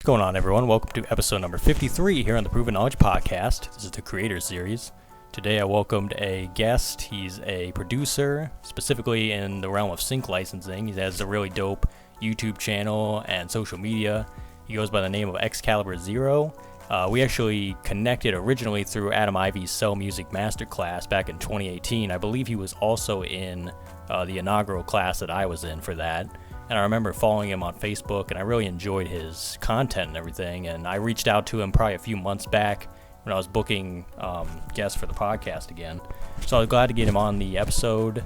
going on, everyone? Welcome to episode number 53 here on the Proven Knowledge Podcast. This is the Creator Series. Today I welcomed a guest. He's a producer, specifically in the realm of sync licensing. He has a really dope YouTube channel and social media. He goes by the name of XCaliberZero. We actually connected originally through Adam Ivy's Cell Music Masterclass back in 2018. I believe he was also in the inaugural class that I was in for that. And I remember following him on Facebook, and I really enjoyed his content and everything. And I reached out to him probably a few months back when I was booking guests for the podcast again. So I was glad to get him on the episode.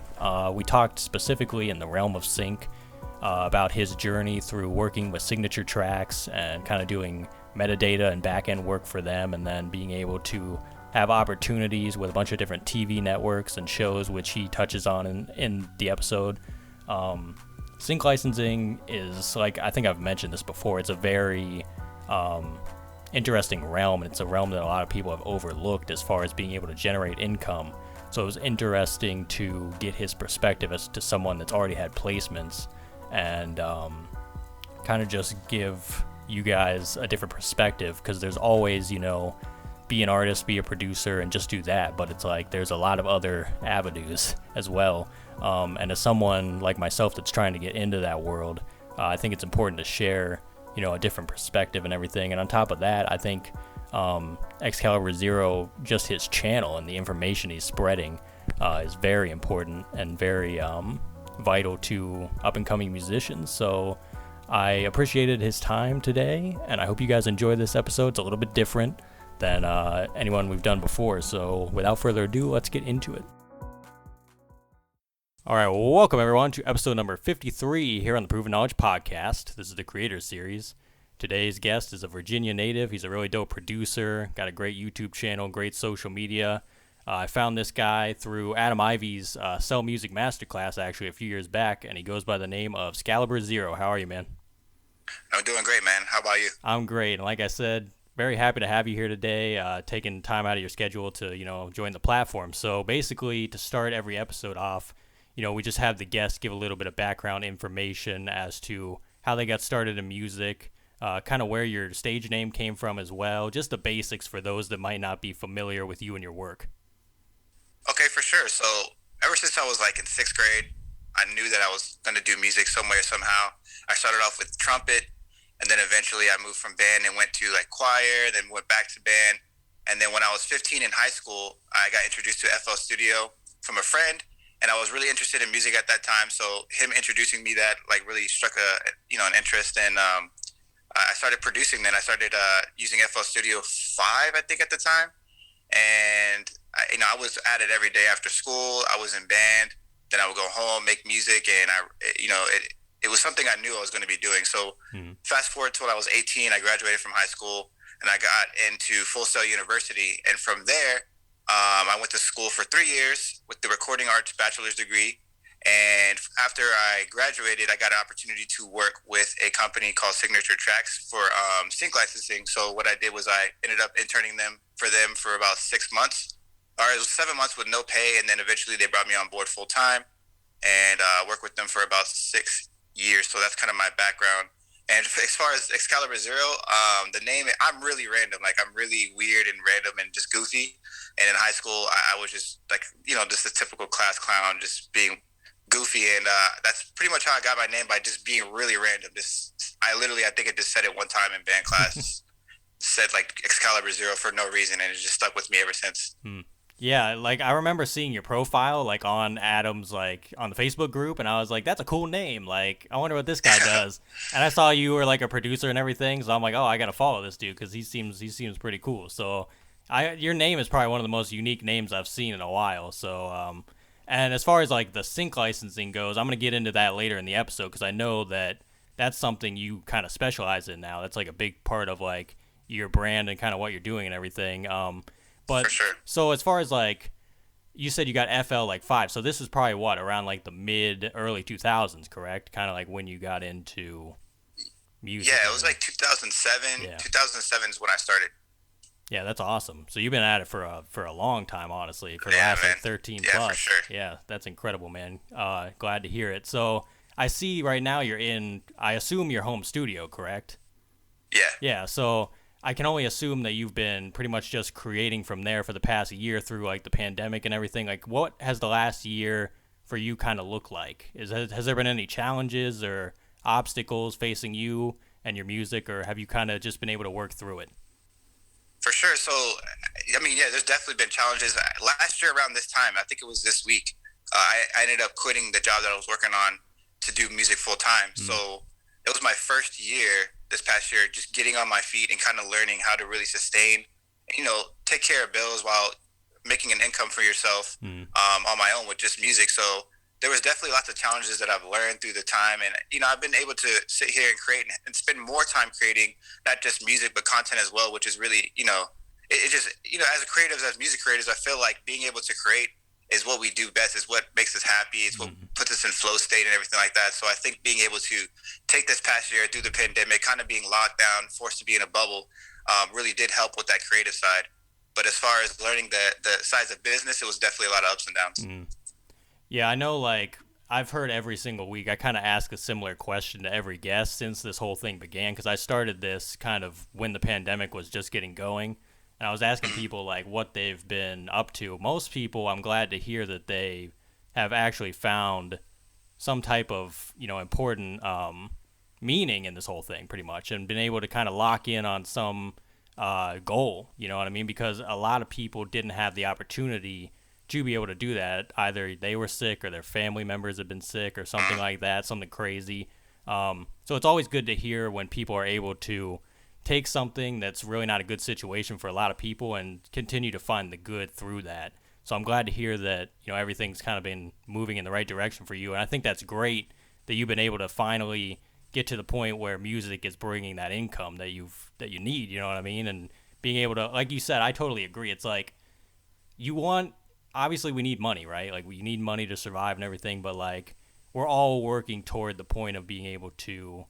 We talked specifically in the realm of sync about his journey through working with signature tracks and kind of doing metadata and back-end work for them, and then being able to have opportunities with a bunch of different TV networks and shows, which he touches on in the episode. Sync licensing is, like, I think I've mentioned this before, it's a very interesting realm, and it's a realm that a lot of people have overlooked as far as being able to generate income. So it was interesting to get his perspective as to someone that's already had placements, and kind of just give you guys a different perspective, because there's always, be an artist, be a producer, and just do that. But it's like there's a lot of other avenues as well. And as someone like myself that's trying to get into that world, I think it's important to share, a different perspective and everything. And on top of that, I think XCaliberZero, just his channel and the information he's spreading, is very important and very vital to up-and-coming musicians. So I appreciated his time today, and I hope you guys enjoy this episode. It's a little bit different than anyone we've done before. So without further ado, let's get into it. All right, well, welcome everyone to episode number 53 here on the Proven Knowledge Podcast. This is the Creator Series. Today's guest is a Virginia native. He's a really dope producer, got a great YouTube channel, great social media. I found this guy through Adam Ivy's Cell Music Masterclass actually a few years back, and he goes by the name of XCaliberZero. How are you, man? I'm doing great, man. How about you? I'm great, and like I said, very happy to have you here today, taking time out of your schedule to, join the platform. So basically, to start every episode off, we just have the guests give a little bit of background information as to how they got started in music, kind of where your stage name came from as well, just the basics for those that might not be familiar with you and your work. Okay, for sure. So ever since I was in 6th grade, I knew that I was going to do music somewhere, somehow. I started off with trumpet, and then eventually I moved from band and went to choir, then went back to band. And then when I was 15 in high school, I got introduced to FL Studio from a friend. And I was really interested in music at that time, so him introducing me that really struck an interest, and I started producing. Then I started using FL Studio 5, I think, at the time, and I was at it every day after school. I was in band, then I would go home, make music, and it was something I knew I was going to be doing. So fast forward to when I was 18, I graduated from high school, and I got into Full Sail University, and from there, I went to school for 3 years with the Recording Arts bachelor's degree, and after I graduated, I got an opportunity to work with a company called Signature Tracks for sync licensing. So what I did was I ended up interning for them for about 6 months, or it was 7 months with no pay, and then eventually they brought me on board full time, and worked with them for about 6 years. So that's kind of my background. And as far as XCaliberZero, the name, I'm really random. I'm really weird and random and just goofy. And in high school, I was just just a typical class clown, just being goofy. And that's pretty much how I got my name, by just being really random. I think I just said it one time in band class, said XCaliberZero for no reason, and it just stuck with me ever since. Yeah, I remember seeing your profile on Adam's on the Facebook group, and I was like, that's a cool name. I wonder what this guy does. And I saw you were a producer and everything, so I'm like, oh, I got to follow this dude because he seems pretty cool. So your name is probably one of the most unique names I've seen in a while. So and as far as the sync licensing goes, I'm going to get into that later in the episode, because I know that that's something you kind of specialize in now. That's a big part of your brand and kind of what you're doing and everything. But for sure. So as far as you said you got FL 5, so this is probably what, around the early 2000s, correct? Kind of when you got into music. Yeah, it was 2007. Yeah. 2007 is when I started. Yeah, that's awesome. So you've been at it for a long time, honestly, for the last 13 plus. For sure. Yeah, that's incredible, man. Glad to hear it. So I see right now you're in, I assume, your home studio, correct? Yeah. Yeah, so I can only assume that you've been pretty much just creating from there for the past year through like the pandemic and everything. Like, what has the last year for you kind of look like? Has there been any challenges or obstacles facing you and your music, or have you kind of just been able to work through it? For sure. So, I mean, yeah, there's definitely been challenges. Last year around this time, I think it was this week, I ended up quitting the job that I was working on to do music full time. Mm. So it was my first year this past year, just getting on my feet and kind of learning how to really sustain, take care of bills while making an income for yourself Mm. on my own with just music. So there was definitely lots of challenges that I've learned through the time, and I've been able to sit here and create and spend more time creating not just music but content as well, which is really it just as creatives, as music creators, I feel like being able to create is what we do best, is what makes us happy, it's what puts us in flow state and everything like that. So I think being able to take this past year through the pandemic, kind of being locked down, forced to be in a bubble, really did help with that creative side. But as far as learning the sides of business, it was definitely a lot of ups and downs. Mm. Yeah, I know, like, I've heard every single week, I kind of ask a similar question to every guest since this whole thing began, because I started this kind of when the pandemic was just getting going. And I was asking people, like, what they've been up to. Most people, I'm glad to hear that they have actually found some type of, important meaning in this whole thing, pretty much, and been able to kind of lock in on some goal, you know what I mean? Because a lot of people didn't have the opportunity to be able to do that. Either they were sick or their family members have been sick or something like that, something crazy. So it's always good to hear when people are able to take something that's really not a good situation for a lot of people and continue to find the good through that. So I'm glad to hear that, everything's kind of been moving in the right direction for you. And I think that's great that you've been able to finally get to the point where music is bringing that income that you need, you know what I mean? And being able to, like you said, I totally agree. It's like obviously we need money, right? Like we need money to survive and everything, but like we're all working toward the point of being able to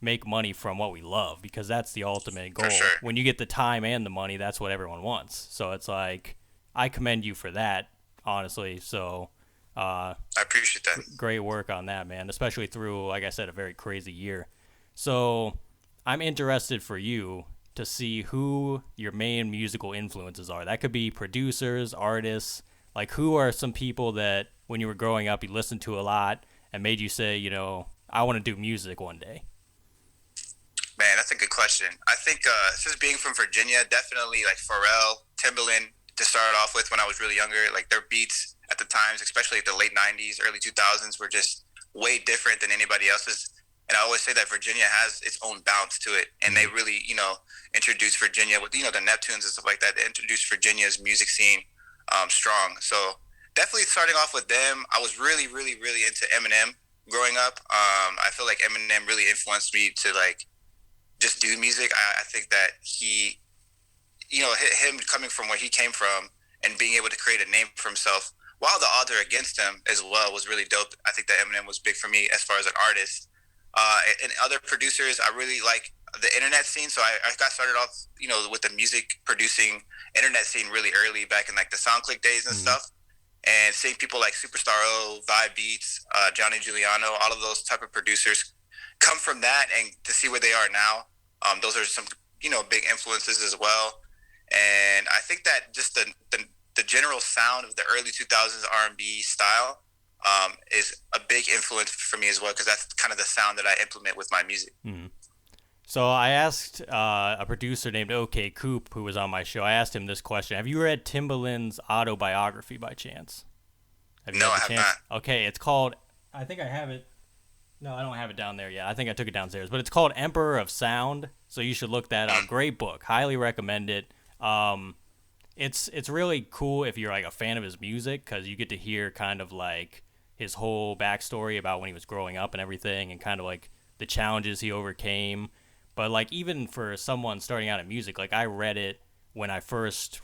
make money from what we love, because that's the ultimate goal. Sure. When you get the time and the money, that's what everyone wants. So it's like, I commend you for that, honestly. So I appreciate that. Great work on that, man, especially through, like I said, a very crazy year. So I'm interested for you to see who your main musical influences are. That could be producers, artists. Like, who are some people that when you were growing up you listened to a lot and made you say, I want to do music one day? Man, that's a good question. I think since being from Virginia, definitely like Pharrell, Timbaland to start off with when I was really younger. Like their beats at the times, especially the late 90s, early 2000s, were just way different than anybody else's. And I always say that Virginia has its own bounce to it. And they really, introduced Virginia with, the Neptunes and stuff like that. They introduced Virginia's music scene strong. So definitely starting off with them. I was really, really, really into Eminem growing up. I feel like Eminem really influenced me to like just do music. I think that he, him coming from where he came from and being able to create a name for himself while the odds are against him as well was really dope. I think that Eminem was big for me as far as an artist. And other producers, I really like the internet scene. So I got started off, with the music producing internet scene really early back in like the SoundClick days and stuff. And seeing people like Superstar O, Vibe Beats, Johnny Giuliano, all of those type of producers come from that, and to see where they are now, those are some big influences as well. And I think that just the general sound of the early 2000s R&B style is a big influence for me as well, because that's kind of the sound that I implement with my music. Mm-hmm. So I asked a producer named OK Coop, who was on my show, I asked him this question. Have you read Timbaland's autobiography by chance? No, I have not. Okay, it's called, I think I have it. No, I don't have it down there yet. I think I took it downstairs. But it's called Emperor of Sound, so you should look that up. Great book. Highly recommend it. It's really cool if you're like a fan of his music, because you get to hear kind of like his whole backstory about when he was growing up and everything, and kind of like the challenges he overcame. But like even for someone starting out in music, like I read it when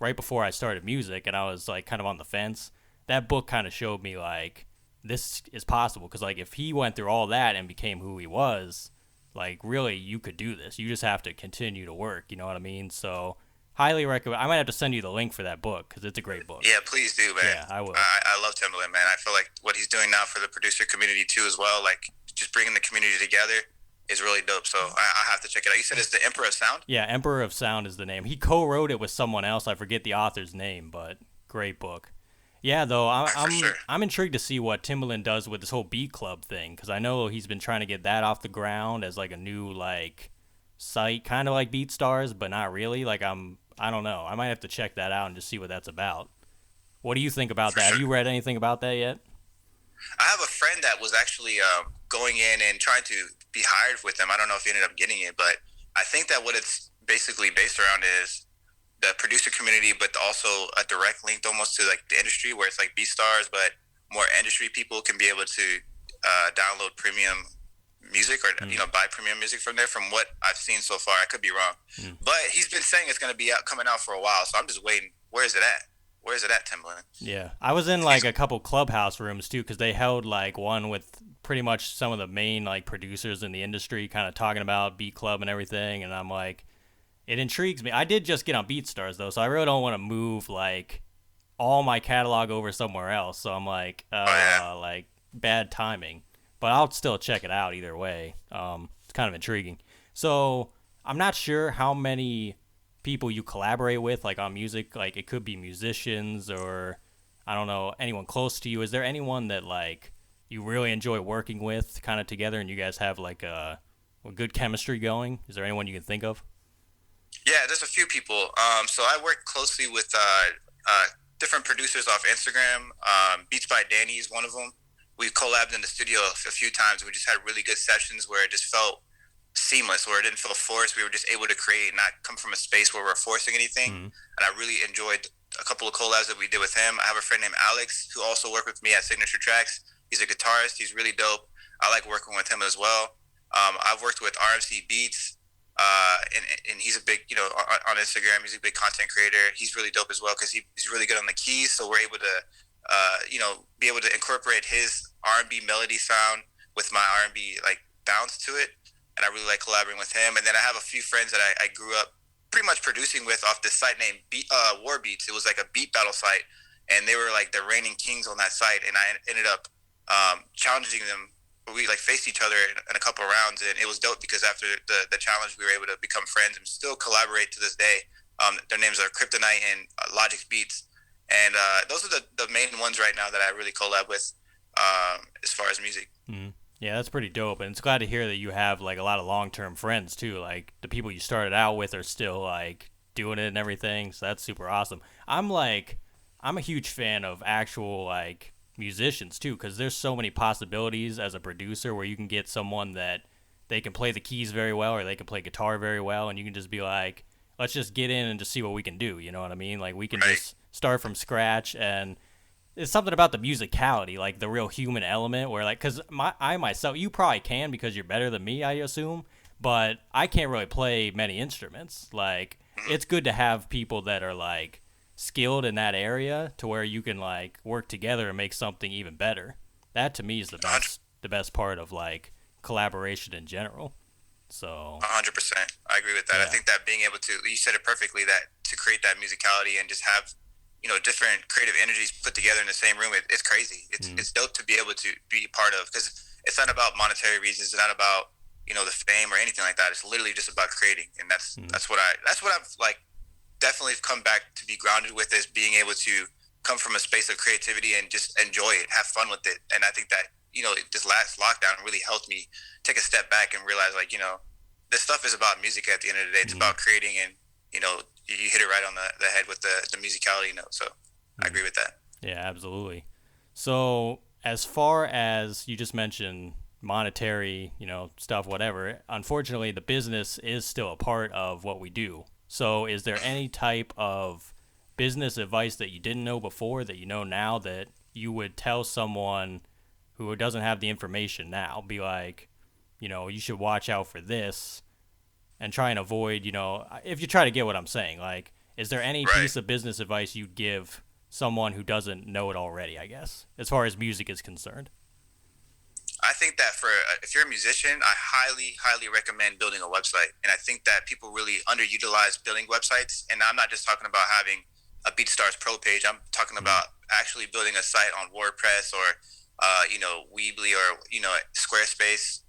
right before I started music, and I was like kind of on the fence. That book kind of showed me like this is possible, because like if he went through all that and became who he was, like really you could do this. You just have to continue to work, you know what I mean? So highly recommend. I might have to send you the link for that book, because it's a great book. Yeah, please do, man. Yeah, I will. I love Timbaland, man. I feel like what he's doing now for the producer community too as well, like just bringing the community together, is really dope. So I have to check it out. You said it's the Emperor of Sound. Yeah, Emperor of Sound is the name. He co-wrote it with someone else. I forget the author's name, but great book. Yeah, though For sure. I'm intrigued to see what Timbaland does with this whole Beat Club thing, because I know he's been trying to get that off the ground as like a new like site, kind of like BeatStars, but not really. Like I don't know. I might have to check that out and just see what that's about. What do you think about For that? Have sure. you read anything about that yet? I have a friend that was actually going in and trying to be hired with them. I don't know if he ended up getting it, but I think that what it's basically based around is the producer community, but also a direct link almost to like the industry, where it's like BeatStars, but more industry people can be able to download premium music, or buy premium music from there. From what I've seen so far, I could be wrong, Mm. but he's been saying it's going to be coming out for a while. So I'm just waiting. Where is it at? Where is it at, Timbaland? Yeah, I was in like a couple clubhouse rooms too, because they held like one with pretty much some of the main like producers in the industry, kind of talking about Beat Club and everything. And I'm like, it intrigues me. I did just get on BeatStars though, so I really don't want to move like all my catalog over somewhere else. So I'm Oh yeah. like bad timing, but I'll still check it out either way. It's kind of intriguing. So I'm not sure how many people you collaborate with, like on music. Like it could be musicians or I don't know anyone close to you. Is there anyone that like you really enjoy working with, kind of together, and you guys have like a good chemistry going? Is there anyone you can think of? Yeah, there's a few people. So I work closely with different producers off Instagram. Beats by Danny is one of them. We've collabed in the studio a few times. We just had really good sessions where it just felt seamless, where it didn't feel forced. We were just able to create, not come from a space where we're forcing anything. Mm-hmm. And I really enjoyed a couple of collabs that we did with him. I have a friend named Alex who also worked with me at Signature Tracks. He's a guitarist. He's really dope. I like working with him as well. I've worked with RMC Beats, and he's a big, on Instagram, he's a big content creator. He's really dope as well because he's really good on the keys. So we're able to, be able to incorporate his R&B melody sound with my R&B like bounce to it. And I really like collaborating with him. And then I have a few friends that I grew up pretty much producing with off this site named War Beats. It was like a beat battle site, and they were like the reigning kings on that site. And I ended up challenging them. We like faced each other in a couple of rounds, and it was dope because after the challenge, we were able to become friends and still collaborate to this day. Their names are Kryptonite and Logic Beats, and those are the main ones right now that I really collab with as far as music. Mm. Yeah, that's pretty dope, and it's glad to hear that you have like a lot of long-term friends too. Like the people you started out with are still like doing it and everything, so that's super awesome. I'm a huge fan of actual like musicians too, because there's so many possibilities as a producer where you can get someone that they can play the keys very well or they can play guitar very well, and you can just be like, let's just get in and just see what we can do. You know what I mean? Like we can Right. just start from scratch, and it's something about the musicality, like the real human element, where like, because I myself, you probably can because you're better than me, I assume, but I can't really play many instruments. Like it's good to have people that are like skilled in that area to where you can like work together and make something even better. That to me is the best part of like collaboration in general. So 100%. I agree with that. I yeah. think that being able to, you said it perfectly, that to create that musicality and just have, different creative energies put together in the same room, it's crazy. It's dope to be able to be part of, because it's not about monetary reasons. It's not about, the fame or anything like that. It's literally just about creating. And that's what I've like definitely come back to be grounded with, is being able to come from a space of creativity and just enjoy it, have fun with it. And I think that, this last lockdown really helped me take a step back and realize, like, this stuff is about music at the end of the day. It's about creating, and, you hit it right on the head with the musicality note. So I agree with that. Yeah, absolutely. So, as far as you just mentioned monetary, stuff, whatever, unfortunately, the business is still a part of what we do. So, is there any type of business advice that you didn't know before that you know now that you would tell someone who doesn't have the information now? Be like, you should watch out for this and try and avoid, if you try to get what I'm saying. Like, is there any Right. piece of business advice you'd give someone who doesn't know it already, I guess, as far as music is concerned? I think that if you're a musician, I highly, highly recommend building a website. And I think that people really underutilize building websites. And I'm not just talking about having a BeatStars Pro page. I'm talking about actually building a site on WordPress or, Weebly or, Squarespace,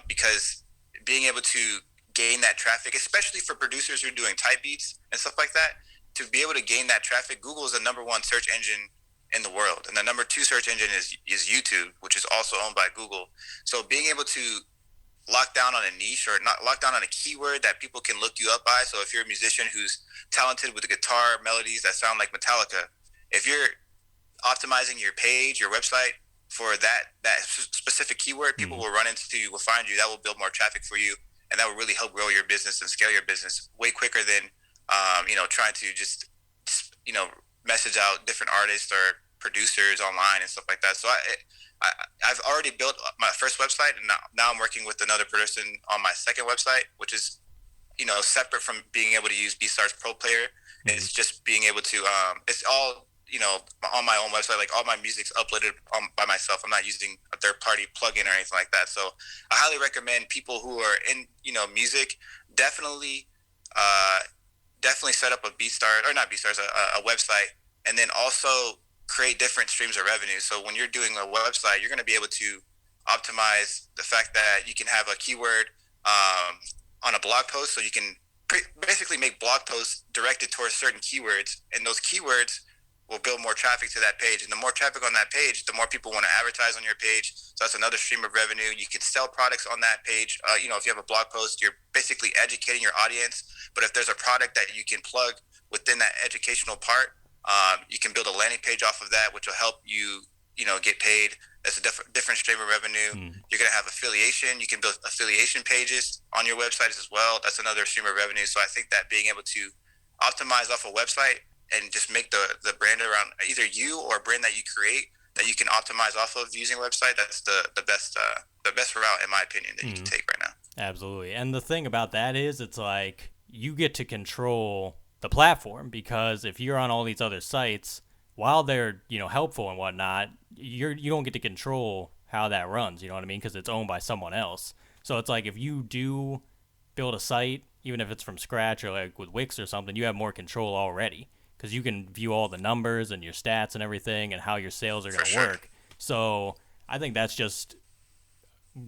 because being able to gain that traffic, especially for producers who are doing type beats and stuff like that, to be able to gain that traffic, Google is the number one search engine in the world, and the number two search engine is YouTube, which is also owned by Google. So being able to lock down on a niche, or not lock down on a keyword that people can look you up by. So if you're a musician who's talented with the guitar melodies that sound like Metallica, if you're optimizing your page, your website for that specific keyword, people will run into you, will find you. That will build more traffic for you, and that will really help grow your business and scale your business way quicker than trying to just message out different artists or producers online and stuff like that. So I've already built my first website, and now I'm working with another person on my second website, which is separate from being able to use BeatStars Pro Player. It's just being able to it's all on my own website. Like all my music's uploaded by myself. I'm not using a third party plugin or anything like that. So I highly recommend people who are in music definitely set up a BeatStars, or not BeatStars, a website, and then also create different streams of revenue. So when you're doing a website, you're going to be able to optimize the fact that you can have a keyword on a blog post. So you can basically make blog posts directed towards certain keywords, and those keywords will build more traffic to that page. And the more traffic on that page, the more people want to advertise on your page. So that's another stream of revenue. You can sell products on that page. If you have a blog post, you're basically educating your audience. But if there's a product that you can plug within that educational part, you can build a landing page off of that, which will help you, get paid. That's a different stream of revenue. You're going to have affiliation. You can build affiliation pages on your websites as well. That's another stream of revenue. So I think that being able to optimize off a website and just make the brand around either you or a brand that you create that you can optimize off of using a website, that's the best route, in my opinion, that you can take right now. Absolutely. And the thing about that is, it's like you get to control the platform, because if you're on all these other sites, while they're helpful and whatnot, you don't get to control how that runs. You know what I mean? Because it's owned by someone else. So it's like if you do build a site, even if it's from scratch or like with Wix or something, you have more control already, because you can view all the numbers and your stats and everything and how your sales are going to work. So I think that's just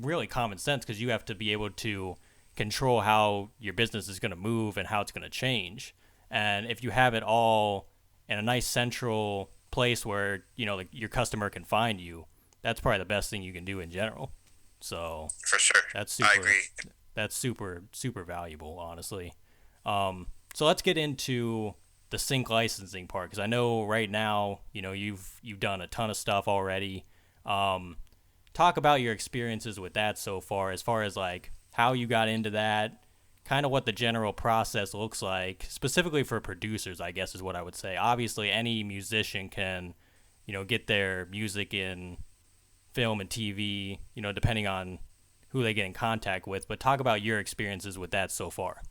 really common sense, because you have to be able to control how your business is going to move and how it's going to change. And if you have it all in a nice central place where your customer can find you, that's probably the best thing you can do in general. So for sure, that's super. I agree. That's super valuable, honestly. So let's get into the sync licensing part, because I know right now you've done a ton of stuff already. Talk about your experiences with that so far as like how you got into that, kind of what the general process looks like, specifically for producers, I guess is what I would say. Obviously, any musician can, get their music in film and TV, depending on who they get in contact with. But talk about your experiences with that so far.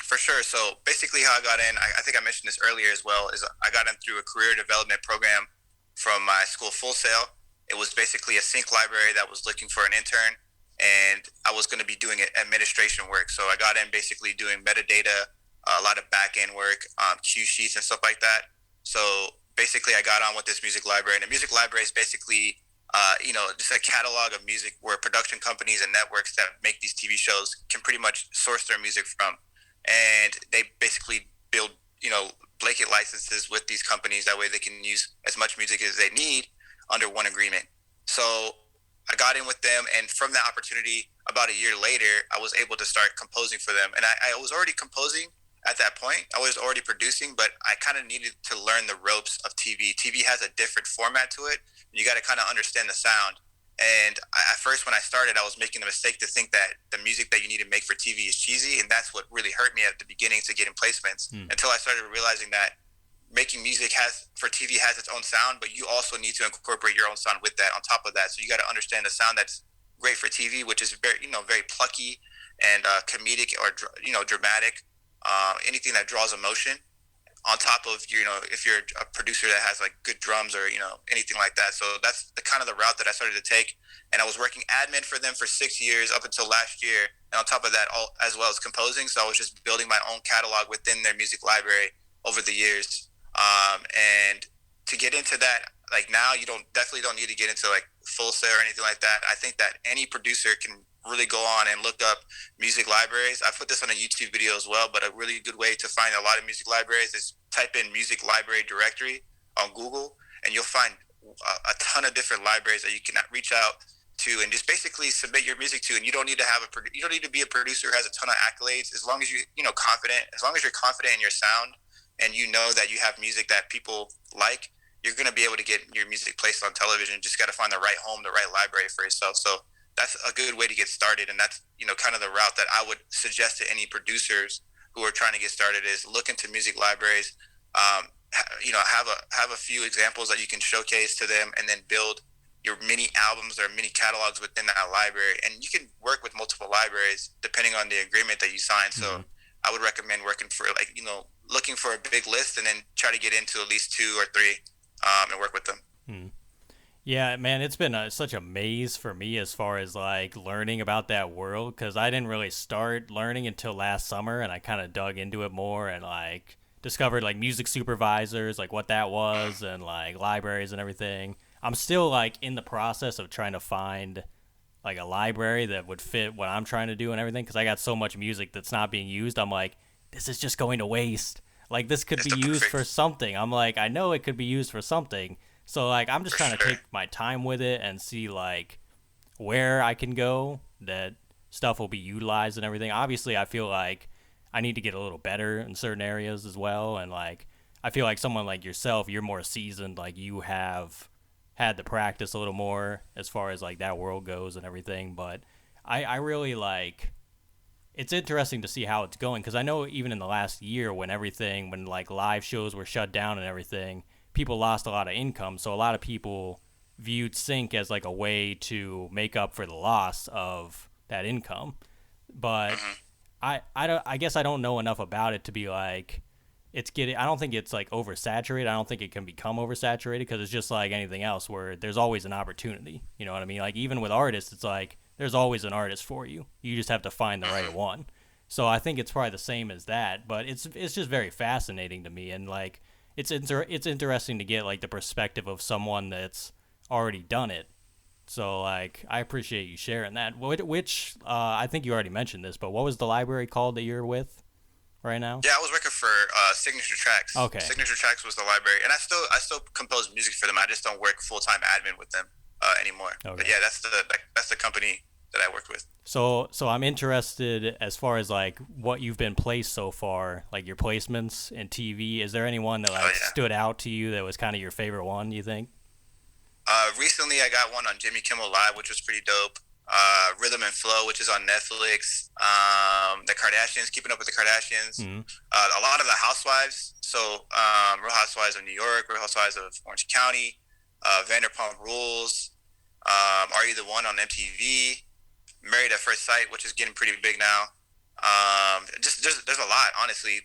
For sure. So basically how I got in, I think I mentioned this earlier as well, is I got in through a career development program from my school, Full Sail. It was basically a sync library that was looking for an intern, and I was going to be doing administration work. So I got in basically doing metadata, a lot of back-end work, cue sheets and stuff like that. So basically I got on with this music library, and the music library is basically, just a catalog of music where production companies and networks that make these TV shows can pretty much source their music from. And they basically build, blanket licenses with these companies. That way they can use as much music as they need under one agreement. So I got in with them, and from that opportunity, about a year later, I was able to start composing for them. And I was already composing at that point. I was already producing, but I kind of needed to learn the ropes of TV. TV has a different format to it. You got to kind of understand the sound. And at first, when I started, I was making the mistake to think that the music that you need to make for TV is cheesy, and that's what really hurt me at the beginning to getting placements. Until I started realizing that making music for TV has its own sound, but you also need to incorporate your own sound with that on top of that. So you got to understand the sound that's great for TV, which is very plucky and comedic or dramatic, anything that draws emotion. On top of if you're a producer that has like good drums or anything like that. So that's the kind of the route that I started to take. And I was working admin for them for 6 years up until last year. And on top of that, as well as composing. So I was just building my own catalog within their music library over the years. And to get into that, like now, you definitely don't need to get into like Full Sail or anything like that. I think that any producer can really go on and look up music libraries. I put this on a YouTube video as well, but a really good way to find a lot of music libraries is type in music library directory on Google, and you'll find a ton of different libraries that you can reach out to and just basically submit your music to. And you don't need to you don't need to be a producer who has a ton of accolades. As long as as long as you're confident in your sound and you know that you have music that people like, you're going to be able to get your music placed on television. Just got to find the right home, the right library for yourself. So that's a good way to get started. And that's, kind of the route that I would suggest to any producers who are trying to get started is look into music libraries. Have a few examples that you can showcase to them, and then build your mini albums or mini catalogs within that library. And you can work with multiple libraries depending on the agreement that you sign. So I would recommend working for looking for a big list and then try to get into at least 2 or 3 and work with them. Yeah, man, it's been such a maze for me as far as like learning about that world, because I didn't really start learning until last summer, and I kind of dug into it more and like discovered like music supervisors, like what that was, and like libraries and everything. I'm still like in the process of trying to find like a library that would fit what I'm trying to do and everything, because I got so much music that's not being used. I'm like, this is just going to waste. Like, this could be used for something. I'm like, I know it could be used for something. So like, I'm just trying to take my time with it and see like where I can go that stuff will be utilized and everything. Obviously, I feel like I need to get a little better in certain areas as well. And like, I feel like someone like yourself, you're more seasoned. Like, you have had to practice a little more as far as like that world goes and everything. But I really like, it's interesting to see how it's going, because I know even in the last year when like live shows were shut down and everything, people lost a lot of income. So a lot of people viewed sync as like a way to make up for the loss of that income. But I guess I don't know enough about it to be like, I don't think it's like oversaturated. I don't think it can become oversaturated, because it's just like anything else where there's always an opportunity. You know what I mean? Like, even with artists, it's like there's always an artist for you. You just have to find the right one. So I think it's probably the same as that, but it's just very fascinating to me. And like, it's interesting to get like the perspective of someone that's already done it. So like, I appreciate you sharing that. Which I think you already mentioned this, but what was the library called that you're with right now? Yeah, I was working for Signature Tracks. Okay. Signature Tracks was the library, and I still compose music for them. I just don't work full-time admin with them anymore. Okay. But yeah, that's the company that I worked with. So I'm interested as far as like what you've been placed so far, like your placements in TV. Is there anyone that like stood out to you that was kind of your favorite one, you think? Recently I got one on Jimmy Kimmel Live, which was pretty dope. Rhythm and Flow, which is on Netflix. The Kardashians, Keeping Up with the Kardashians. A lot of the Housewives. So Real Housewives of New York, Real Housewives of Orange County, Vanderpump Rules, Are You the One on MTV, Married at First Sight, which is getting pretty big now. There's a lot, honestly.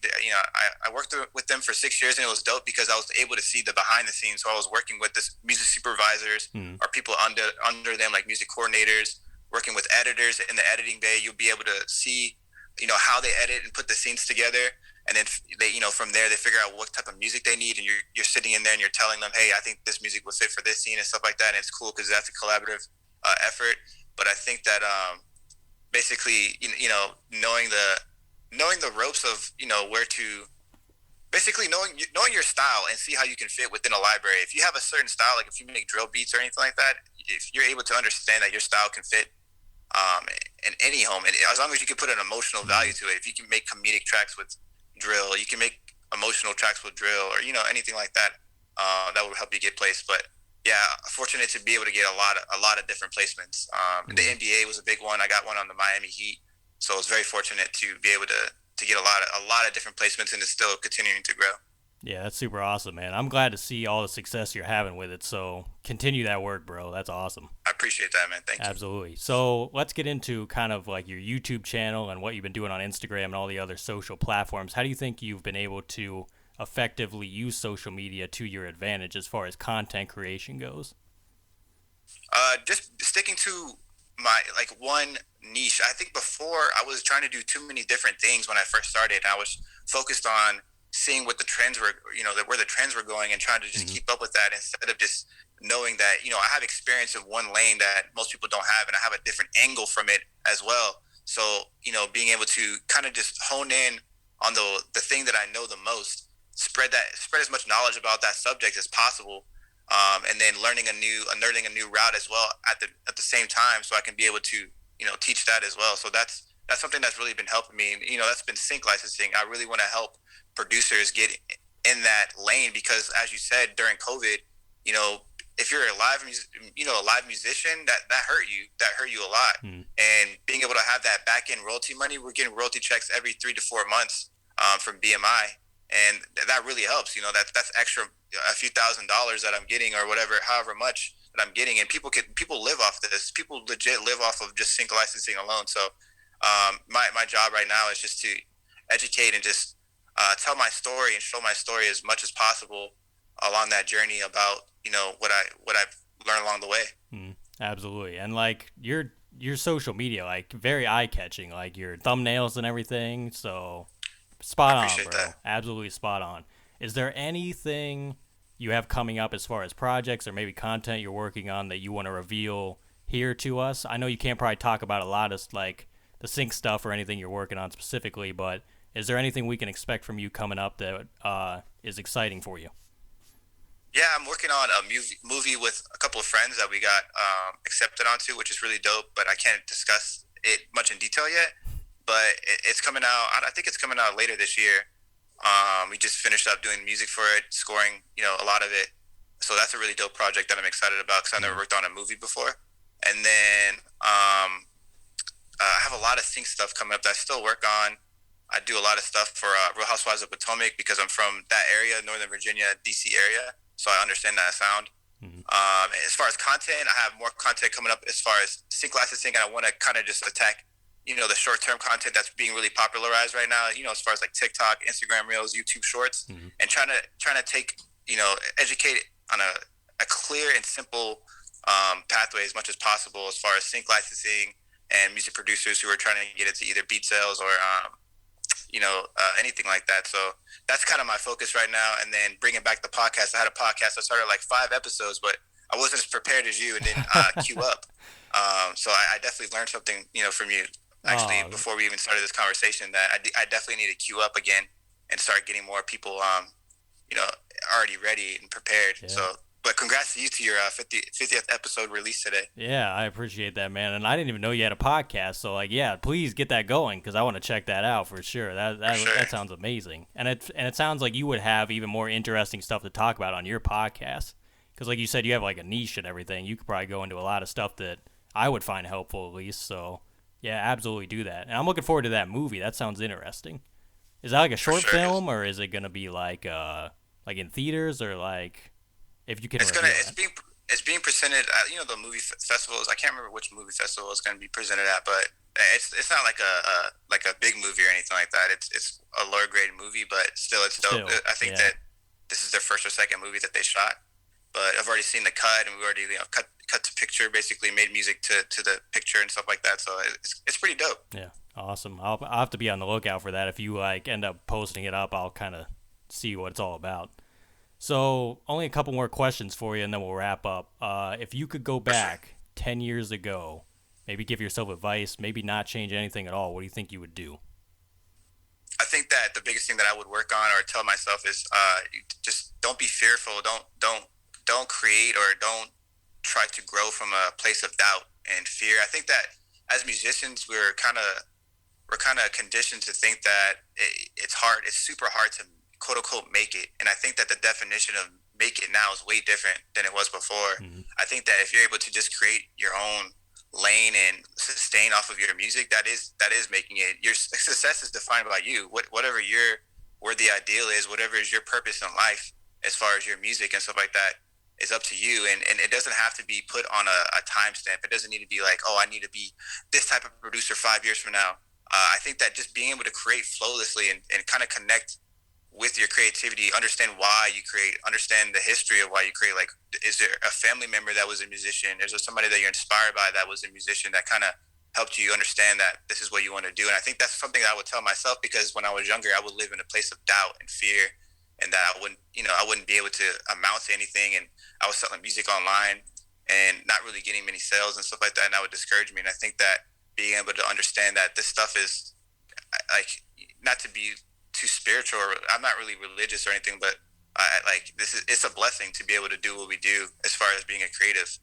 I worked with them for 6 years, and it was dope because I was able to see the behind the scenes. So I was working with this music supervisors or people under them, like music coordinators, working with editors in the editing bay. You'll be able to see, how they edit and put the scenes together. And then they, from there, they figure out what type of music they need. And you're sitting in there and you're telling them, hey, I think this music would fit for this scene and stuff like that. And it's cool because that's a collaborative effort. But I think that basically, knowing the ropes of, where to, basically knowing your style and see how you can fit within a library. If you have a certain style, like if you make drill beats or anything like that, if you're able to understand that your style can fit in any home, and as long as you can put an emotional value to it, if you can make comedic tracks with drill, you can make emotional tracks with drill, or anything like that, that would help you get placed. But yeah, fortunate to be able to get a lot of different placements. The NBA was a big one. I got one on the Miami Heat, so I was very fortunate to be able to get a lot of different placements, and it's still continuing to grow. Yeah, that's super awesome, man. I'm glad to see all the success you're having with it. So continue that work, bro. That's awesome. I appreciate that, man. Thank you. Absolutely. So let's get into kind of like your YouTube channel and what you've been doing on Instagram and all the other social platforms. How do you think you've been able to effectively use social media to your advantage as far as content creation goes? Just sticking to my one niche. I think before I was trying to do too many different things when I first started, and I was focused on seeing what the trends were, where the trends were going, and trying to just keep up with that instead of just knowing that, I have experience in one lane that most people don't have, and I have a different angle from it as well. So, being able to kind of just hone in on the thing that I know the most, spread as much knowledge about that subject as possible, and then learning a new route as well at the same time, so I can be able to teach that as well. So that's something that's really been helping me. That's been sync licensing. I really want to help producers get in that lane because, as you said, during COVID, you know, if you're a live musician, that hurt you a lot. And being able to have that back end royalty money, we're getting royalty checks every 3 to 4 months from BMI, and that really helps. That's extra a few $1,000s that I'm getting, or whatever, however much that I'm getting, and people live off this. People legit live off of just sync licensing alone. So my job right now is just to educate and just tell my story and show my story as much as possible along that journey about what I've learned along the way. Absolutely. And like your social media, like very eye catching, like your thumbnails and everything. So spot on, bro. That. Absolutely spot on. Is there anything you have coming up as far as projects or maybe content you're working on that you want to reveal here to us? I know you can't probably talk about a lot of like the sync stuff or anything you're working on specifically, but is there anything we can expect from you coming up that is exciting for you? Yeah, I'm working on a movie with a couple of friends that we got accepted onto, which is really dope, but I can't discuss it much in detail yet. But it's coming out. I think it's coming out later this year. We just finished up doing music for it, scoring, a lot of it. So that's a really dope project that I'm excited about because I've never worked on a movie before. And then I have a lot of sync stuff coming up that I still work on. I do a lot of stuff for Real Housewives of Potomac because I'm from that area, Northern Virginia, DC area. So I understand that sound. As far as content, I have more content coming up as far as sync licensing, and I want to kind of just attack, the short-term content that's being really popularized right now. As far as like TikTok, Instagram Reels, YouTube Shorts, and trying to take, educate on a clear and simple pathway as much as possible as far as sync licensing and music producers who are trying to get into either beat sales or anything like that. So that's kind of my focus right now. And then bringing back the podcast. I had a podcast. I started like 5 episodes, but I wasn't as prepared as you and didn't queue up. So I definitely learned something, from you actually before we even started this conversation, that I definitely need to queue up again and start getting more people, already ready and prepared. Yeah. So, but congrats to you to your 50th episode release today. Yeah, I appreciate that, man. And I didn't even know you had a podcast. So, like, yeah, please get that going because I want to check that out for sure. That sounds amazing. And it sounds like you would have even more interesting stuff to talk about on your podcast. Because, like you said, you have like a niche and everything. You could probably go into a lot of stuff that I would find helpful at least. So, yeah, absolutely do that. And I'm looking forward to that movie. That sounds interesting. Is that like a short film, or is it gonna be like in theaters, or like? If you can, it's being presented at the movie festivals. I can't remember which movie festival it's going to be presented at, but it's not like a big movie or anything like that. It's a lower grade movie, but still it's dope. I think that this is their first or second movie that they shot, but I've already seen the cut, and we already cut to picture, basically made music to the picture and stuff like that. So it's pretty dope. Yeah, awesome. I'll have to be on the lookout for that. If you like end up posting it up, I'll kind of see what it's all about. So, only a couple more questions for you, and then we'll wrap up. If you could go back 10 years ago, maybe give yourself advice, maybe not change anything at all, what do you think you would do? I think that the biggest thing that I would work on or tell myself is just don't be fearful. Don't create or don't try to grow from a place of doubt and fear. I think that as musicians, we're kind of conditioned to think that it's hard. It's super hard to quote unquote make it, and I think that the definition of make it now is way different than it was before. I think that if you're able to just create your own lane and sustain off of your music, that is making it. Your success is defined by you. Whatever where the ideal is, whatever is your purpose in life as far as your music and stuff like that is up to you, and it doesn't have to be put on a timestamp. It doesn't need to be like, oh, I need to be this type of producer 5 years from now. I think that just being able to create flowlessly and kind of connect with your creativity, understand why you create, understand the history of why you create. Like, is there a family member that was a musician? Is there somebody that you're inspired by that was a musician that kind of helped you understand that this is what you want to do? And I think that's something that I would tell myself, because when I was younger, I would live in a place of doubt and fear. and that I wouldn't be able to amount to anything. And I was selling music online and not really getting many sales and stuff like that, and that would discourage me. And I think that being able to understand that this stuff is like, not to be too spiritual, or I'm not really religious or anything, but it's a blessing to be able to do what we do as far as being a creative.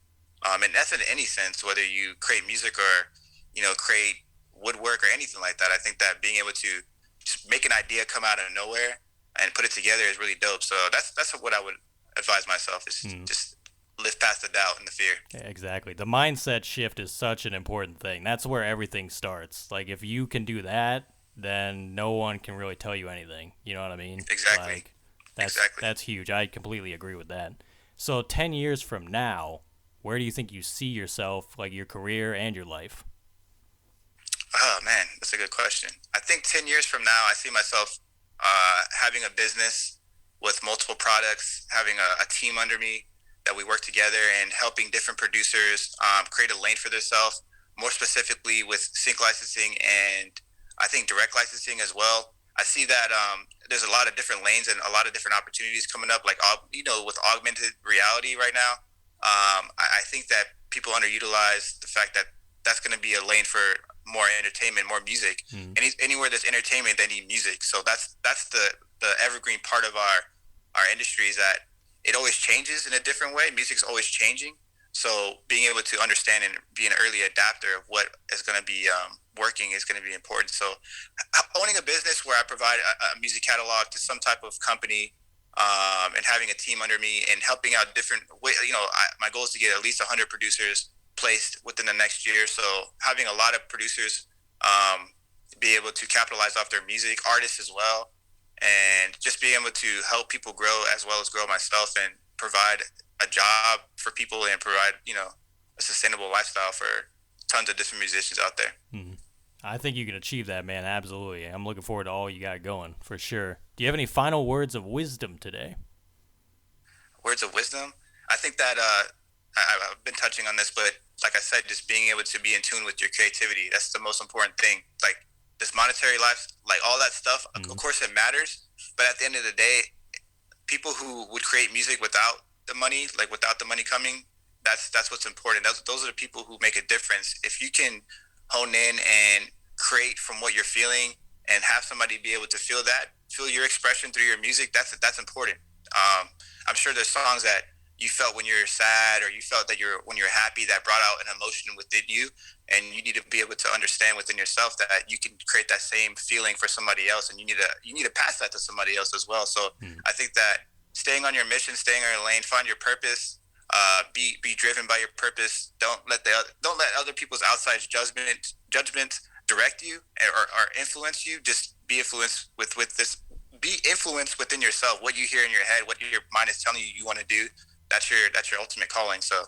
And that's in any sense, whether you create music or, create woodwork or anything like that. I think that being able to just make an idea come out of nowhere and put it together is really dope. So that's what I would advise myself, is just live past the doubt and the fear. Yeah, exactly. The mindset shift is such an important thing. That's where everything starts. Like, if you can do that, then no one can really tell you anything. You know what I mean? Exactly. That's huge. I completely agree with that. So 10 years from now, where do you think you see yourself, like your career and your life? Oh, man, that's a good question. I think 10 years from now, I see myself having a business with multiple products, having a team under me that we work together, and helping different producers create a lane for themselves, more specifically with sync licensing and I think direct licensing as well. I see that there's a lot of different lanes and a lot of different opportunities coming up, like, with augmented reality right now. I think that people underutilize the fact that that's going to be a lane for more entertainment, more music. And anywhere there's entertainment, they need music. So that's the evergreen part of our industry, is that it always changes in a different way. Music's always changing. So being able to understand and be an early adapter of what is going to be working is going to be important. So owning a business where I provide a music catalog to some type of company, and having a team under me and helping out different ways, my goal is to get at least 100 producers placed within the next year. So having a lot of producers be able to capitalize off their music, artists as well, and just being able to help people grow as well as grow myself, and provide a job for people and provide, a sustainable lifestyle for tons of different musicians out there. I think you can achieve that, man. Absolutely. I'm looking forward to all you got going, for sure. Do you have any final words of wisdom today? Words of wisdom? I think that I've been touching on this, but like I said, just being able to be in tune with your creativity, that's the most important thing. Like, this monetary life, like all that stuff, of course it matters, but at the end of the day, people who would create music without the money, like without the money coming, that's what's important. Those are the people who make a difference. If you can hone in and create from what you're feeling and have somebody be able to feel your expression through your music, that's important. I'm sure there's songs that you felt when you're sad, or you felt that when you're happy, that brought out an emotion within you, and you need to be able to understand within yourself that you can create that same feeling for somebody else, and you need to pass that to somebody else as well. So I think that staying on your mission, staying in your lane, find your purpose, be driven by your purpose. Don't let other people's outside judgment direct you or influence you. Just be influenced with this. Be influenced within yourself. What you hear in your head, what your mind is telling you want to do. That's your ultimate calling. So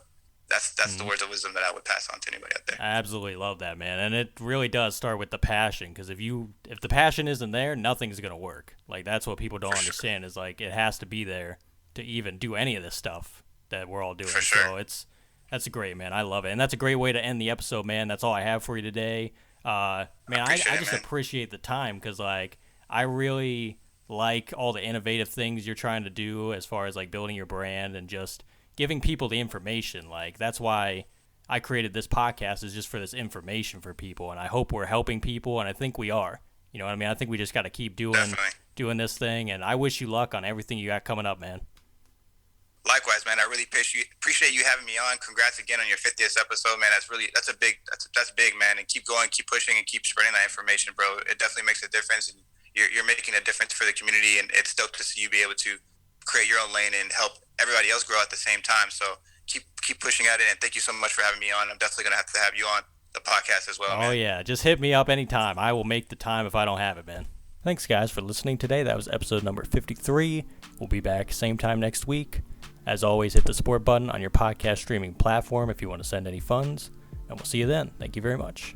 that's the words of wisdom that I would pass on to anybody out there. I absolutely love that, man. And it really does start with the passion, because if the passion isn't there, nothing's going to work. Like, that's what people don't understand, is like, it has to be there to even do any of this stuff that we're all doing. For sure. So that's great, man. I love it. And that's a great way to end the episode, man. That's all I have for you today. Man, I just appreciate the time, because like, I really like all the innovative things you're trying to do as far as like building your brand and just giving people the information. Like, that's why I created this podcast, is just for this information for people, and I hope we're helping people, and I think we are. You know what I mean? I think we just got to keep doing this thing, and I wish you luck on everything you got coming up, man. Likewise, man. I really appreciate you having me on. Congrats again on your 50th episode, man. That's big, man. And keep going, keep pushing, and keep spreading that information, bro. It definitely makes a difference, and you're making a difference for the community, and it's dope to see you be able to create your own lane and help everybody else grow at the same time. So keep pushing at it, and thank you so much for having me on. I'm definitely gonna have to have you on the podcast as well, man. Oh yeah, just hit me up anytime. I will make the time if I don't have it, man. Thanks, guys, for listening today. That was episode number 53. We'll be back same time next week. As always, hit the support button on your podcast streaming platform if you want to send any funds, and we'll see you then. Thank you very much.